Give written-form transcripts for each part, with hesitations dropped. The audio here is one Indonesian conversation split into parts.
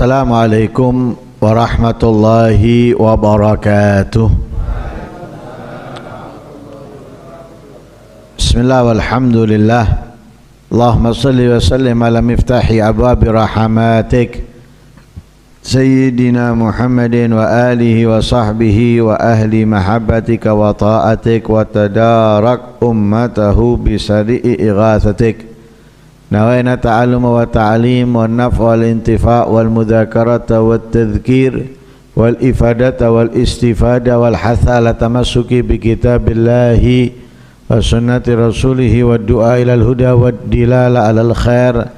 Assalamualaikum warahmatullahi wabarakatuh. Bismillah walhamdulillah. Allahumma salli wa sallim ala miftahi abwabi rahmatik Sayyidina Muhammadin wa alihi wa sahbihi wa ahli mahabbatika wa ta'atik wa tadarak ummatahu bisari'i ighathatik. Nawaina ta'alluma wa ta'alim wa naf'a wal intifa' wal mudhakarata wat tadhkir wal ifadata wal istifada wal hatha ala tamassuki bi kitabillahi wa sunnati rasulihi wa du'a ilal huda wa dilala alal khair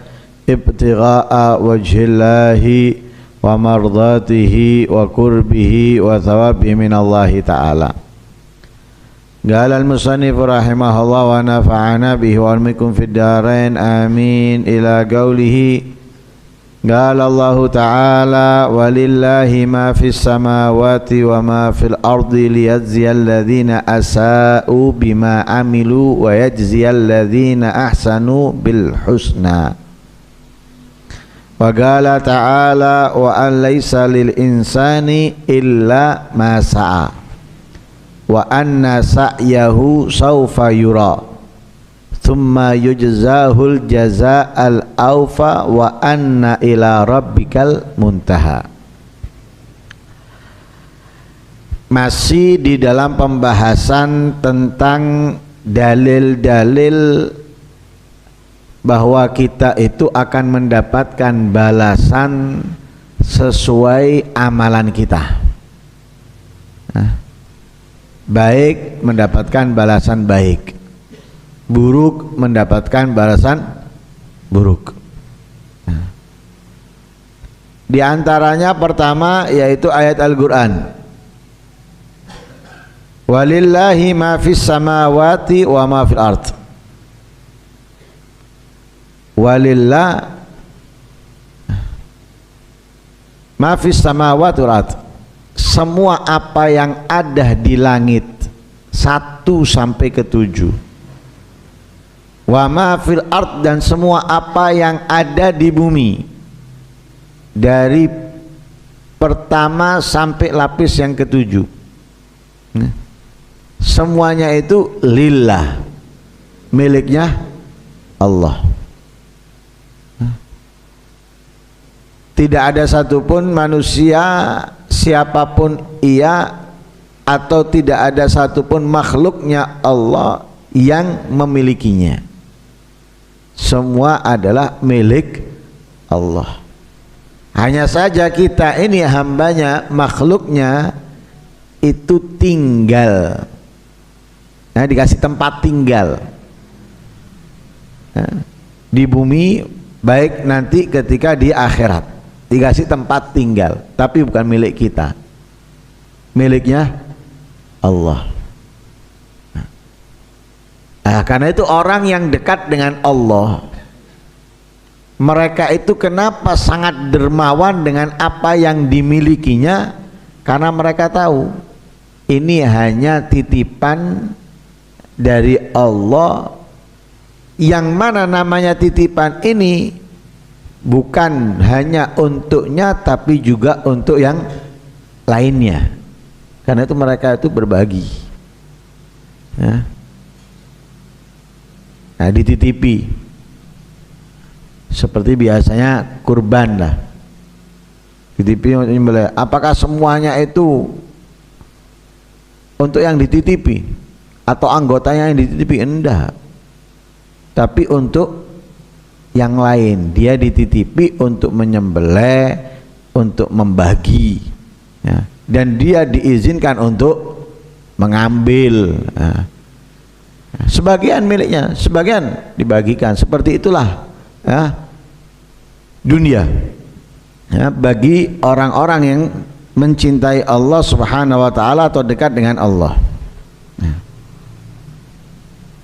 ibtigha'a wajhillahi wa mardatihi wa kurbihi wa thawabihi minallahi ta'ala. Qala al-musannif rahimahullah wa nafa'ana bihi wa almikum fid darain amin ila qawlihi qala Allah ta'ala walillahi ma fis samawati wa ma fil ardi liyajziyal ladzina asa'u bima amilu wa yajziyal ladzina ahsanu bil husna. Wa qala ta'ala wa an laysa lil insani illa ma sa'a wa anna sa'yahu sawfa yura thumma yujzahul jazaa'al awfa wa anna ila rabbikal muntaha. Masih di dalam pembahasan tentang dalil-dalil bahwa kita itu akan mendapatkan balasan sesuai amalan kita. Baik mendapatkan balasan baik, buruk mendapatkan balasan buruk. Di antaranya pertama yaitu ayat Al-Quran, walillahi ma fis samawati wa ma fil ard. Walillah ma fis samawati wal ard, semua apa yang ada di langit 1 sampai ke 7, wa ma fil ard, dan semua apa yang ada di bumi dari pertama sampai lapis yang ke-7, semuanya itu lillah, miliknya Allah. Tidak ada satupun manusia, siapapun ia, atau tidak ada satupun makhluknya Allah yang memilikinya. Semua adalah milik Allah. Hanya saja kita ini hambanya, makhluknya itu tinggal, dikasih tempat tinggal di bumi, baik nanti ketika di akhirat dikasih tempat tinggal, tapi bukan milik kita, miliknya Allah. Karena itu orang yang dekat dengan Allah, mereka itu kenapa sangat dermawan dengan apa yang dimilikinya? Karena mereka tahu ini hanya titipan dari Allah, yang mana namanya titipan ini bukan hanya untuknya tapi juga untuk yang lainnya. Karena itu mereka itu berbagi, dititipi seperti biasanya kurban lah, dititipi untuk nyembelih. Apakah semuanya itu untuk yang dititipi atau anggotanya yang dititipi? Enggak, tapi untuk yang lain. Dia dititipi untuk menyembelih, untuk membagi, dan dia diizinkan untuk mengambil. Sebagian miliknya, sebagian dibagikan. Seperti itulah dunia bagi orang-orang yang mencintai Allah Subhanahu wa ta'ala atau dekat dengan Allah.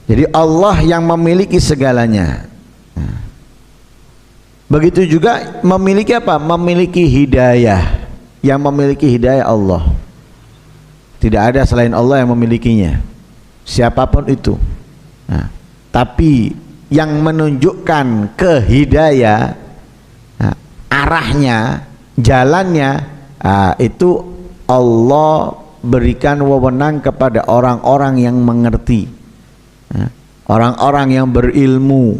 Jadi Allah yang memiliki segalanya. Begitu juga memiliki apa? Memiliki hidayah. Yang memiliki hidayah Allah. Tidak ada selain Allah yang memilikinya, siapapun itu. Tapi yang menunjukkan ke hidayah, arahnya jalannya itu Allah berikan wewenang kepada orang-orang yang mengerti, orang-orang yang berilmu.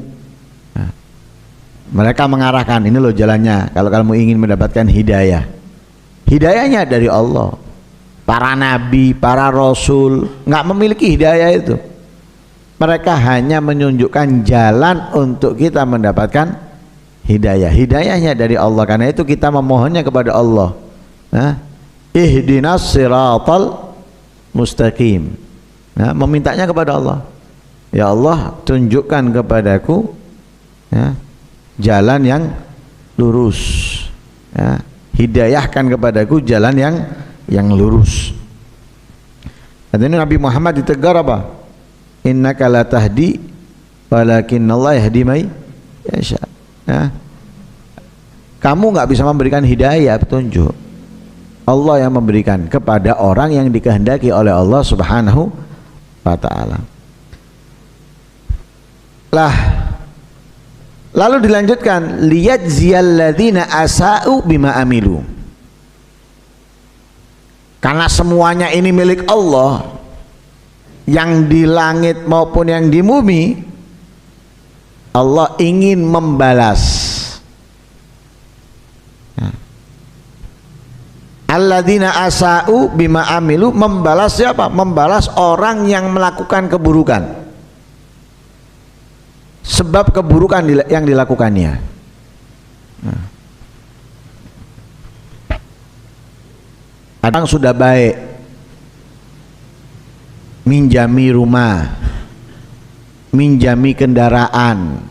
Mereka mengarahkan, ini loh jalannya kalau kamu ingin mendapatkan hidayah. Hidayahnya dari Allah. Para nabi, para rasul nggak memiliki hidayah itu. Mereka hanya menunjukkan jalan untuk kita mendapatkan hidayah. Hidayahnya dari Allah. Karena itu kita memohonnya kepada Allah. Ihdinas siratal mustaqim. Memintanya kepada Allah. Ya Allah, tunjukkan kepadaku jalan yang lurus. Hidayahkan kepadaku jalan yang lurus. Artinya Nabi Muhammad ditegur apa? Innaka la tahdi walakinnallaha yahdi may yasha. Kamu nggak bisa memberikan hidayah, petunjuk. Allah yang memberikan kepada orang yang dikehendaki oleh Allah Subhanahu wa taala. Lalu dilanjutkan liyajziyal ladzina asa'u bima amilu. Karena semuanya ini milik Allah, yang di langit maupun yang di bumi, Allah ingin membalas. Alladzina asa'u bima amilu, membalas siapa? Membalas orang yang melakukan keburukan, sebab keburukan yang dilakukannya. Kadang sudah baik, minjami rumah, minjami kendaraan,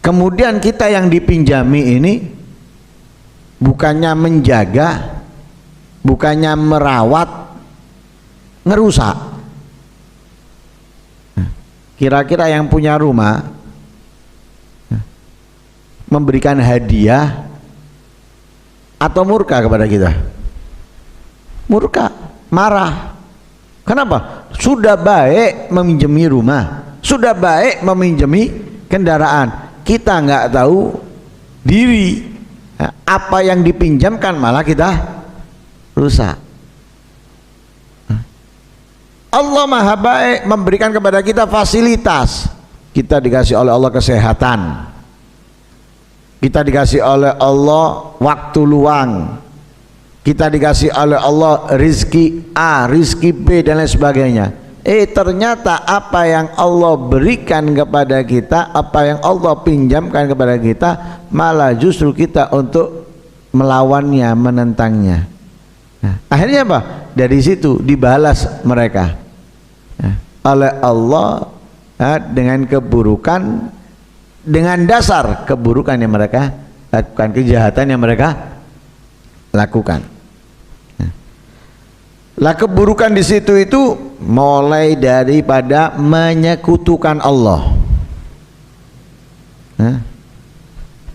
kemudian kita yang dipinjami ini bukannya menjaga, bukannya merawat, ngerusak. Kira-kira yang punya rumah memberikan hadiah atau murka kepada kita? Murka, marah. Kenapa? Sudah baik meminjami rumah, sudah baik meminjami kendaraan, kita nggak tahu diri, apa yang dipinjamkan malah kita rusak. Allah maha baik memberikan kepada kita fasilitas. Kita dikasih oleh Allah kesehatan, kita dikasih oleh Allah waktu luang, kita dikasih oleh Allah rizki A, rizki B dan lain sebagainya. Ternyata apa yang Allah berikan kepada kita, apa yang Allah pinjamkan kepada kita, malah justru kita untuk melawannya, menentangnya. Akhirnya apa? Dari situ dibalas mereka oleh Allah dengan keburukan, dengan dasar keburukan yang mereka lakukan, kejahatan yang mereka lakukan. Lah keburukan di situ itu mulai daripada menyekutukan Allah.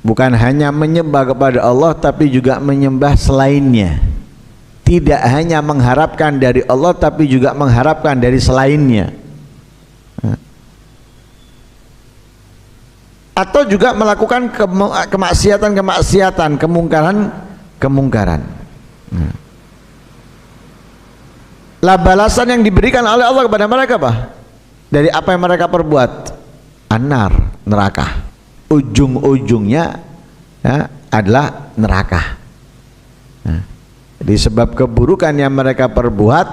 Bukan hanya menyembah kepada Allah, tapi juga menyembah selainnya. Tidak hanya mengharapkan dari Allah, tapi juga mengharapkan dari selainnya. Atau juga melakukan kemaksiatan-kemaksiatan, kemungkaran. Lah balasan yang diberikan oleh Allah kepada mereka apa? Dari apa yang mereka perbuat? An-nar, neraka. Ujung-ujungnya adalah neraka. Jadi sebab keburukan yang mereka perbuat,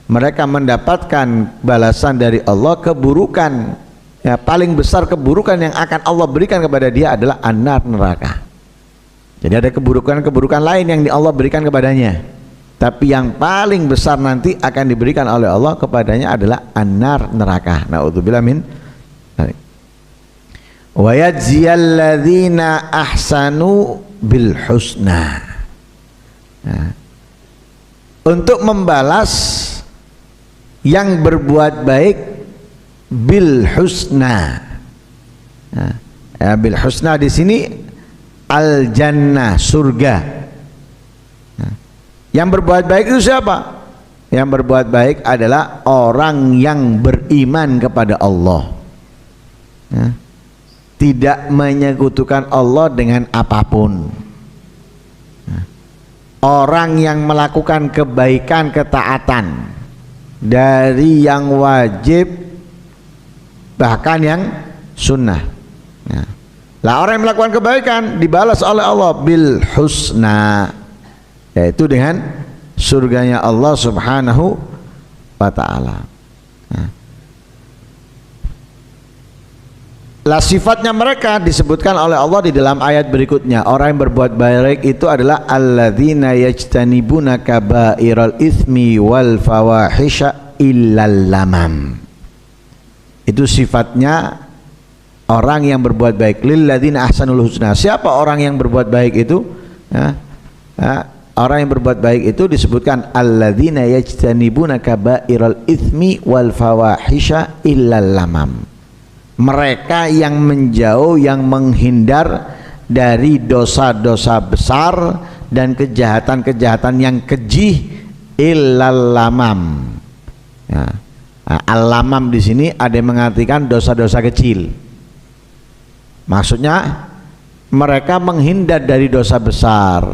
mereka mendapatkan balasan dari Allah. Keburukan paling besar, keburukan yang akan Allah berikan kepada dia adalah an-nar, neraka. Jadi ada keburukan-keburukan lain yang Allah berikan kepadanya, tapi yang paling besar nanti akan diberikan oleh Allah kepadanya adalah an-nar, neraka. Na'udzubillah min wa yajziyal ladzina ahsanu bil husna. Untuk membalas yang berbuat baik bil husna. Bil husna di sini al jannah, surga. Yang berbuat baik itu siapa? Yang berbuat baik adalah orang yang beriman kepada Allah. tidak menyekutukan Allah dengan apapun. Orang yang melakukan kebaikan, ketaatan dari yang wajib bahkan yang sunnah. Lah orang yang melakukan kebaikan dibalas oleh Allah bil husna, yaitu dengan surganya Allah Subhanahu wa ta'ala. Lah sifatnya mereka disebutkan oleh Allah di dalam ayat berikutnya. Orang yang berbuat baik itu adalah alladzina yajtanibuna kaba'iral itsmi wal fawahisha illal lamam. Itu sifatnya orang yang berbuat baik. Lilladzina ahsanul husna. Siapa orang yang berbuat baik itu? Orang yang berbuat baik itu disebutkan alladzina yajtanibuna kaba'iral itsmi wal fawahisha illal lamam. Mereka yang menjauh, yang menghindar dari dosa-dosa besar dan kejahatan-kejahatan yang keji illal lamam. Ya. Al-lamam di sini ada yang mengartikan dosa-dosa kecil. Maksudnya mereka menghindar dari dosa besar,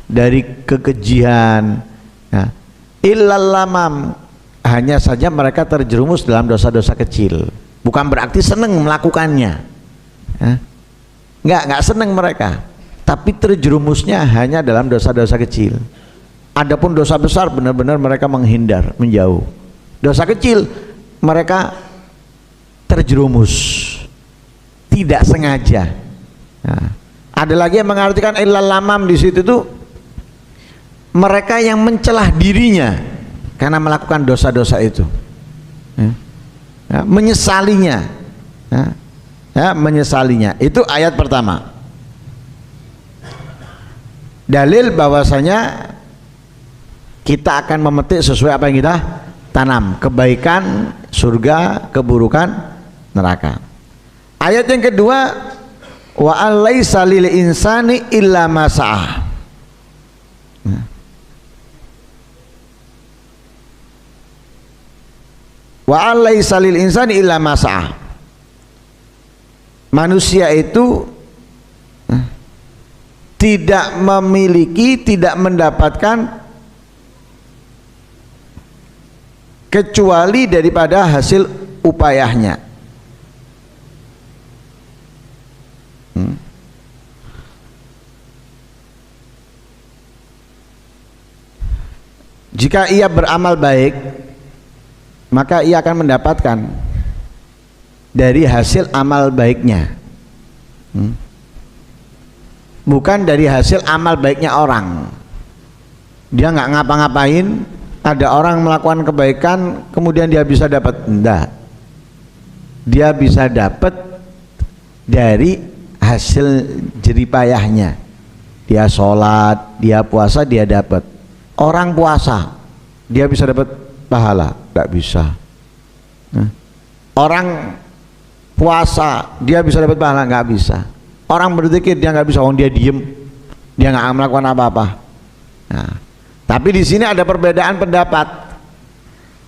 dari kekejian. Ya. Illal lamam, hanya saja mereka terjerumus dalam dosa-dosa kecil. Bukan berarti senang melakukannya, nggak senang mereka, tapi terjerumusnya hanya dalam dosa-dosa kecil. Adapun dosa besar benar-benar mereka menghindar, menjauh. Dosa kecil mereka terjerumus, tidak sengaja. Ada lagi yang mengartikan illal lamam di situ tuh mereka yang mencelah dirinya karena melakukan dosa-dosa itu. Menyesalinya, menyesalinya. Itu ayat pertama. Dalil bahwasanya kita akan memetik sesuai apa yang kita tanam. Kebaikan surga, keburukan neraka. Ayat yang kedua, wa alaisa lil insani illa ma sa'ah. Wa alaisa lil insani illa ma sa'ah. Manusia itu tidak memiliki, tidak mendapatkan kecuali daripada hasil upayanya. Jika ia beramal baik, maka ia akan mendapatkan dari hasil amal baiknya, bukan dari hasil amal baiknya orang. Dia nggak ngapa-ngapain, ada orang melakukan kebaikan kemudian dia bisa dapat, enggak. Dia bisa dapat dari hasil jeripayahnya. Dia sholat, dia puasa, dia dapat. Orang puasa dia bisa dapat pahala, nggak bisa. Orang puasa dia bisa dapat pahala, nggak bisa. Orang berzikir dia nggak bisa, dia diem, dia nggak melakukan apa-apa. Nah, tapi di sini ada perbedaan pendapat.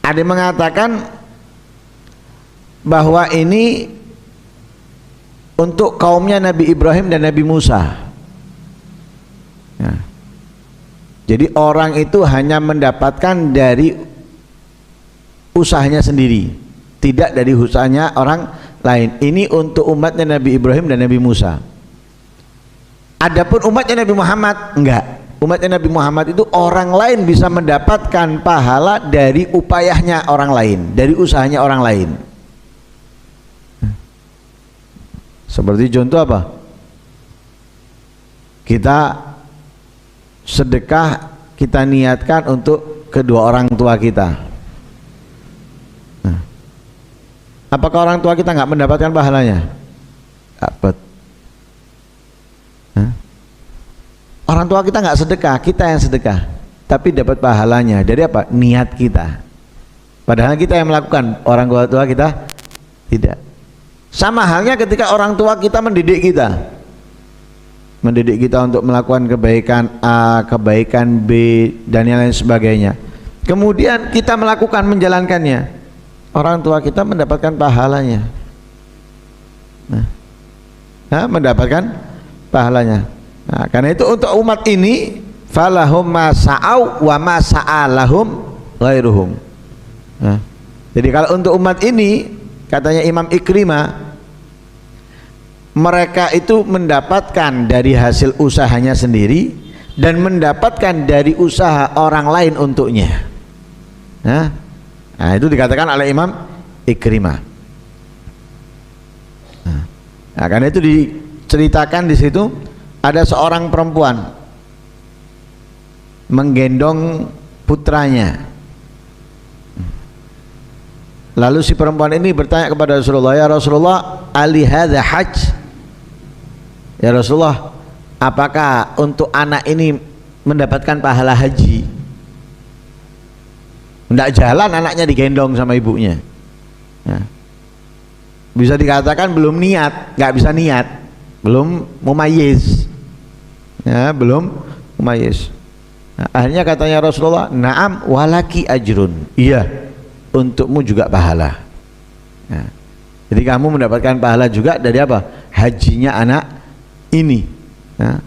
Ada yang mengatakan bahwa ini untuk kaumnya Nabi Ibrahim dan Nabi Musa. Nah, jadi orang itu hanya mendapatkan dari usahanya sendiri, tidak dari usahanya orang lain. Ini untuk umatnya Nabi Ibrahim dan Nabi Musa. Adapun umatnya Nabi Muhammad enggak. Umatnya Nabi Muhammad itu orang lain bisa mendapatkan pahala dari upayanya orang lain, dari usahanya orang lain. Seperti contoh apa? Kita sedekah, kita niatkan untuk kedua orang tua kita. Apakah orang tua kita nggak mendapatkan pahalanya? Dapat. Orang tua kita nggak sedekah, kita yang sedekah, tapi dapat pahalanya. Dari apa? Niat kita. Padahal kita yang melakukan, orang tua kita tidak. Sama halnya ketika orang tua kita mendidik kita untuk melakukan kebaikan A, kebaikan B, dan yang lain sebagainya. Kemudian kita melakukan, menjalankannya. Orang tua kita mendapatkan pahalanya. Nah, mendapatkan pahalanya. Nah, karena itu untuk umat ini falahum ma sa'au wa ma sa'alahum ghairuhum. Nah, jadi kalau untuk umat ini katanya Imam Ikrimah, mereka itu mendapatkan dari hasil usahanya sendiri dan mendapatkan dari usaha orang lain untuknya. Nah, itu dikatakan oleh Imam Ikrimah. Nah, karena itu diceritakan di situ ada seorang perempuan menggendong putranya. Lalu si perempuan ini bertanya kepada Rasulullah, ya Rasulullah, ali hadza hajj? Ya Rasulullah, apakah untuk anak ini mendapatkan pahala haji? Tidak jalan anaknya digendong sama ibunya. Nah, bisa dikatakan belum niat, nggak bisa niat, belum mumayyiz, ya, belum mumayyiz. Nah, akhirnya katanya Rasulullah, na'am walaki ajrun, iya, untukmu juga pahala. Nah, jadi kamu mendapatkan pahala juga dari apa? Hajinya anak ini. Nah,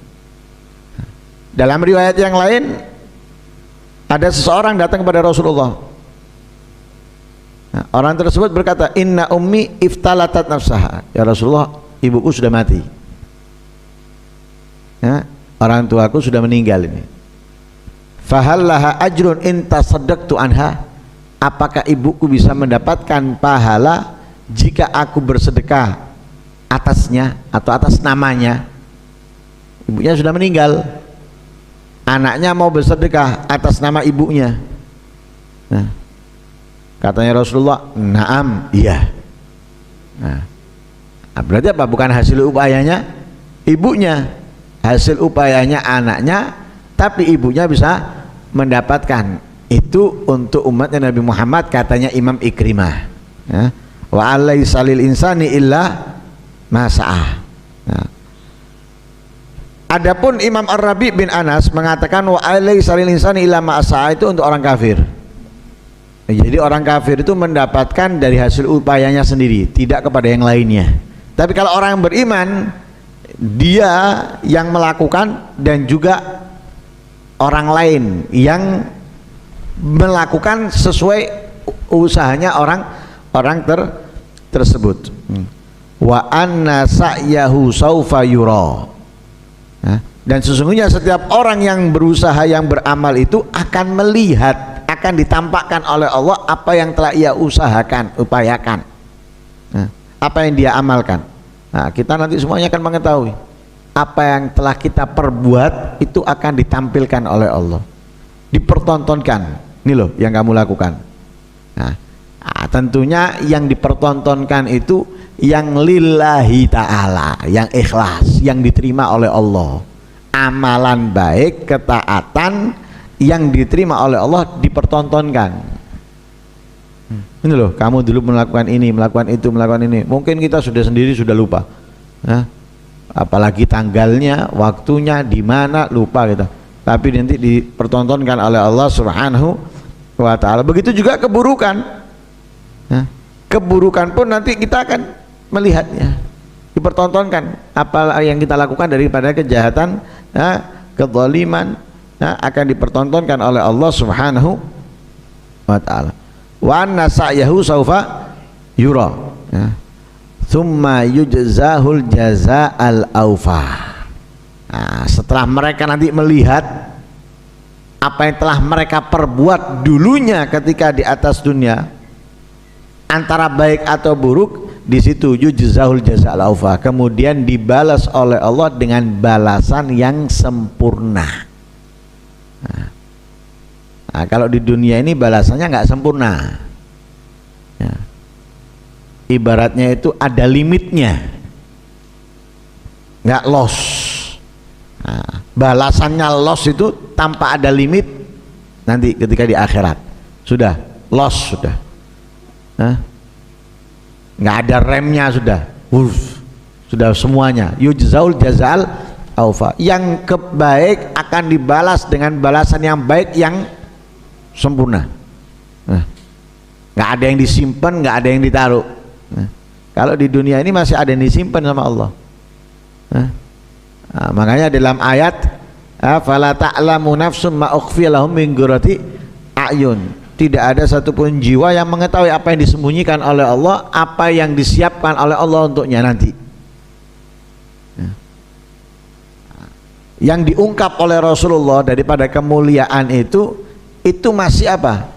dalam riwayat yang lain ada seseorang datang kepada Rasulullah. Nah, orang tersebut berkata, inna ummi iftalatat nafsaha, ya Rasulullah, ibuku sudah mati. Ya, orang tuaku sudah meninggal ini. Fahallaha ajrun in tasaddaqtu anha, apakah ibuku bisa mendapatkan pahala jika aku bersedekah atasnya atau atas namanya? Ibunya sudah meninggal, anaknya mau bersedekah atas nama ibunya. Nah, katanya Rasulullah, na'am, iya. Nah, berarti apa? Bukan hasil upayanya ibunya, hasil upayanya anaknya, tapi ibunya bisa mendapatkan itu untuk umatnya Nabi Muhammad, katanya Imam Ikrimah. Ya. Wa alaysa lil insani illa ma sa'ah. Nah, adapun Imam Ar-Rabi bin Anas mengatakan wa alaysa lil insani illa ma sa'ah, itu untuk orang kafir. Jadi orang kafir itu mendapatkan dari hasil upayanya sendiri, tidak kepada yang lainnya. Tapi kalau orang yang beriman, dia yang melakukan dan juga orang lain yang melakukan sesuai usahanya orang tersebut. Wa anna sa'yahu saufa yura. Dan sesungguhnya setiap orang yang berusaha, yang beramal itu akan melihat, akan ditampakkan oleh Allah apa yang telah ia upayakan, apa yang dia amalkan. Nah, kita nanti semuanya akan mengetahui apa yang telah kita perbuat, itu akan ditampilkan oleh Allah, dipertontonkan. Ini loh yang kamu lakukan. Nah, tentunya yang dipertontonkan itu yang lillahi ta'ala, yang ikhlas, yang diterima oleh Allah. Amalan baik, ketaatan yang diterima oleh Allah dipertontonkan. Ini loh, kamu dulu melakukan ini, melakukan itu, melakukan ini. Mungkin kita sendiri sudah lupa. Apalagi tanggalnya, waktunya, di mana, lupa kita. Tapi nanti dipertontonkan oleh Allah Subhanahu wa ta'ala. Begitu juga keburukan. Keburukan pun nanti kita akan melihatnya, dipertontonkan apa yang kita lakukan daripada kejahatan, kezaliman, akan dipertontonkan oleh Allah Subhanahu wa ta'ala. Wa anna sa'yahu saufa yura, thumma yujzahul jaza'al awfa. Setelah mereka nanti melihat apa yang telah mereka perbuat dulunya ketika di atas dunia, antara baik atau buruk, di situ yujzahul jaza'al awfa, kemudian dibalas oleh Allah dengan balasan yang sempurna. Nah, kalau di dunia ini balasannya nggak sempurna, ya. Ibaratnya itu ada limitnya, nggak loss. Nah, balasannya loss itu tanpa ada limit, nanti ketika di akhirat sudah loss, sudah nggak ada remnya, sudah semuanya. Yujzaul jazal aufa, yang kebaik akan dibalas dengan balasan yang baik yang sempurna. Nggak ada yang disimpan, nggak ada yang ditaruh. Kalau di dunia ini masih ada yang disimpan sama Allah. Makanya dalam ayat fala ta'lamu nafsum ma ukhfiya lahum min qurrati a'yun, tidak ada satupun jiwa yang mengetahui apa yang disembunyikan oleh Allah, apa yang disiapkan oleh Allah untuknya nanti. Yang diungkap oleh Rasulullah daripada kemuliaan itu masih apa?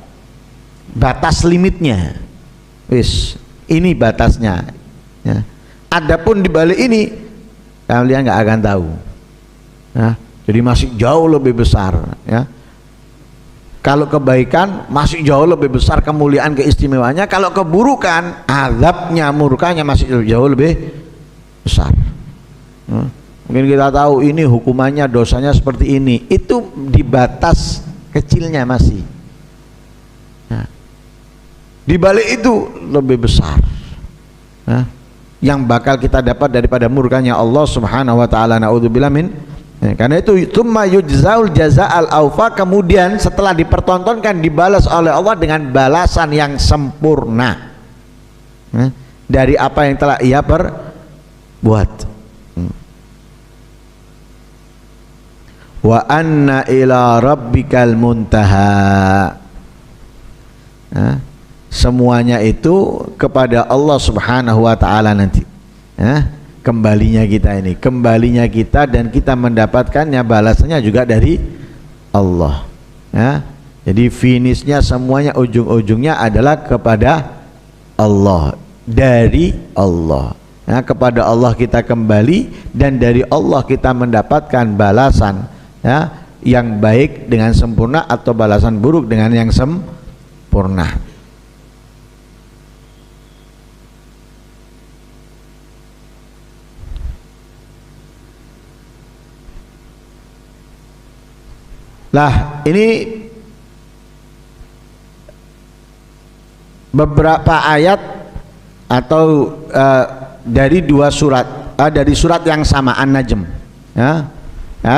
Batas limitnya. Wis, ini batasnya. Ya. Adapun di balik ini kalian nggak akan tahu. Ya. Jadi masih jauh lebih besar. Ya. Kalau kebaikan masih jauh lebih besar kemuliaan keistimewaannya. Kalau keburukan, azabnya, murkanya masih jauh lebih besar. Ya. Mungkin kita tahu ini hukumannya, dosanya seperti ini. Itu di batas kecilnya masih. Ya. Di balik itu lebih besar. Ya. Yang bakal kita dapat daripada murkanya Allah Subhanahu wa taala. Naudzubillah min. Karena itu tsumma yujzaul jazaa'al aufa, kemudian setelah dipertontonkan dibalas oleh Allah dengan balasan yang sempurna dari apa yang telah ia perbuat. Wa anna ila rabbikal muntaha. Semuanya itu kepada Allah Subhanahu wa taala nanti. Kembalinya kita dan kita mendapatkannya balasannya juga dari Allah. Jadi finishnya semuanya, ujung-ujungnya adalah kepada Allah, dari Allah. Kepada Allah kita kembali dan dari Allah kita mendapatkan balasan yang baik dengan sempurna atau balasan buruk dengan yang sempurna. Lah, ini beberapa ayat atau dari dua surat, dari surat yang sama, An-Najm,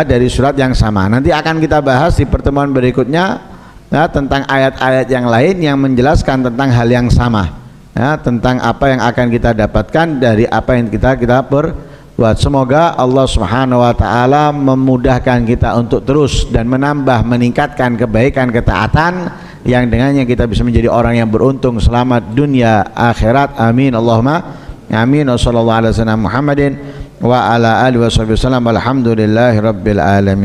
dari surat yang sama. Nanti akan kita bahas di pertemuan berikutnya tentang ayat-ayat yang lain yang menjelaskan tentang hal yang sama, tentang apa yang akan kita dapatkan dari apa yang kita perbuat. Semoga Allah Subhanahu wa taala memudahkan kita untuk terus dan menambah, meningkatkan kebaikan, ketaatan yang dengannya kita bisa menjadi orang yang beruntung, selamat dunia akhirat. Amin Allahumma amin. Wassallallahu ala sayyidina Muhammadin wa ala alihi wasallam. Alhamdulillahirabbil alamin.